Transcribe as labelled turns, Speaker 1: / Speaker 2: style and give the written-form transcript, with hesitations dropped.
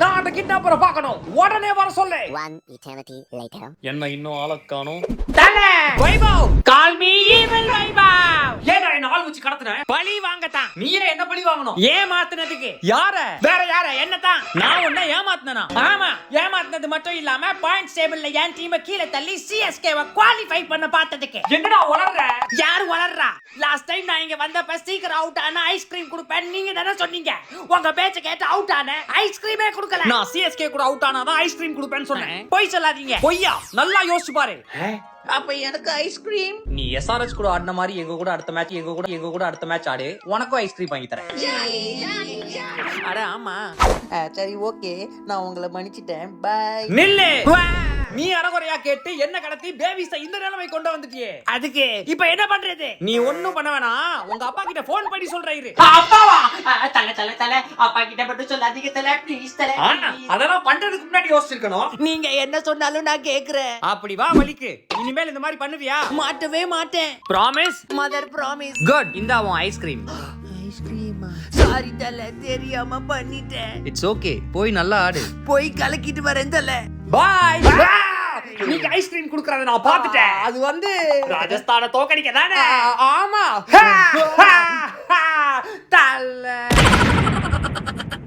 Speaker 1: நான் அந்த கிட்னாப்பரை பார்க்கணும். உடனே வர சொல்லு.
Speaker 2: One eternity later.
Speaker 1: என்ன இன்னும் ஆளக்கானோ? தல Vaibhav, call me evil Vaibhav. ஏடா என்ன ஆள் வச்சு கடத்துன? பழி வாங்கத்தான். நீயே என்ன பழி வாங்கணும்? ஏமாத்துனதுக்கு. யார? வேற யார? என்னதான்? நான் உன்னை ஏமாத்துனனா? ஆமா, ஏமாத்துனது மட்டும் இல்லாம பாயிண்ட்ஸ் டேபிள்ல என் டீமை கீழ தள்ளி சிஎஸ்கேவை குவாலிஃபை பண்ண பார்த்ததுக்கு. என்னடா வளர்ற? யார் வளர்றா? லாஸ்ட் டைம் நான் இங்க வந்தப்ப சீக்கிரம் அவுட் ஆன ஐஸ்கிரீம் கொடுப்பேன் நீங்க தானே சொன்னீங்க. உங்க பேச்ச கேட்டு அவுட் ஆன ஐஸ்கிரீமே கொடுக்கல. நான் சிஎஸ்கே கூட அவுட் ஆனாதான் ஐஸ்கிரீம் கொடுப்பேன்னு சொன்னேன். பொய் சொல்லாதீங்க. பொய்யா? நல்லா யோசிச்சு பாரு.
Speaker 3: அப்ப எனக்கு ஐஸ்கிரீம்.
Speaker 1: நீ எஸ்ஆர்எச் கூட ஆடின மாதிரி எங்க கூட அடுத்த மேட்ச் ஆடு. உனக்கும் ஐஸ்கிரீம் வாங்கி தரேன்.
Speaker 3: அட ஆமா. சரி ஓகே, நான் உங்களை மன்னிச்சிட்டேன். பை.
Speaker 1: நில்லு. நீ அறகுறையா கேட்டு என்ன கடத்தி பேபிஸ இந்த நிலைமை கொண்டு வந்துட்டியே. அதுக்கு இப்ப என்ன பண்றது? நீ ஒண்ணும் பண்ண வேணாம். உங்க அப்பா கிட்ட போன் பண்ணி சொல்றாரு.
Speaker 3: அப்பாவா? தல அப்பா கிட்ட மட்டும் சொல்லாதீங்க தல, ப்ளீஸ் தல.
Speaker 1: அதெல்லாம் பண்றதுக்கு முன்னாடி யோசிச்சிருக்கணும்.
Speaker 3: நீங்க என்ன சொன்னாலும் நான் கேக்குறேன்.
Speaker 1: அப்படி வா வலிக்கு. இனிமேல் இந்த மாதிரி பண்ணுவியா?
Speaker 3: மாட்டவே மாட்டேன்.
Speaker 1: ப்ராமிஸ்?
Speaker 3: Mother promise.
Speaker 1: குட். இந்தா உன் ஐஸ்கிரீம்.
Speaker 3: ஐஸ்கிரீமா? சாரி தல, தெரியாம பண்ணிட்டேன்.
Speaker 1: It's okay. போய் நல்லா ஆடு.
Speaker 3: போய் கலக்கிட்டு வரேன் தல.
Speaker 1: பாய். நீங்க ஐஸ்கிரீம் குடுக்கறத நான் பாத்துட்டேன்.
Speaker 3: அது வந்து
Speaker 1: ராஜஸ்தான தோக்கடிக்க தானே?
Speaker 3: ஆமா.
Speaker 1: தல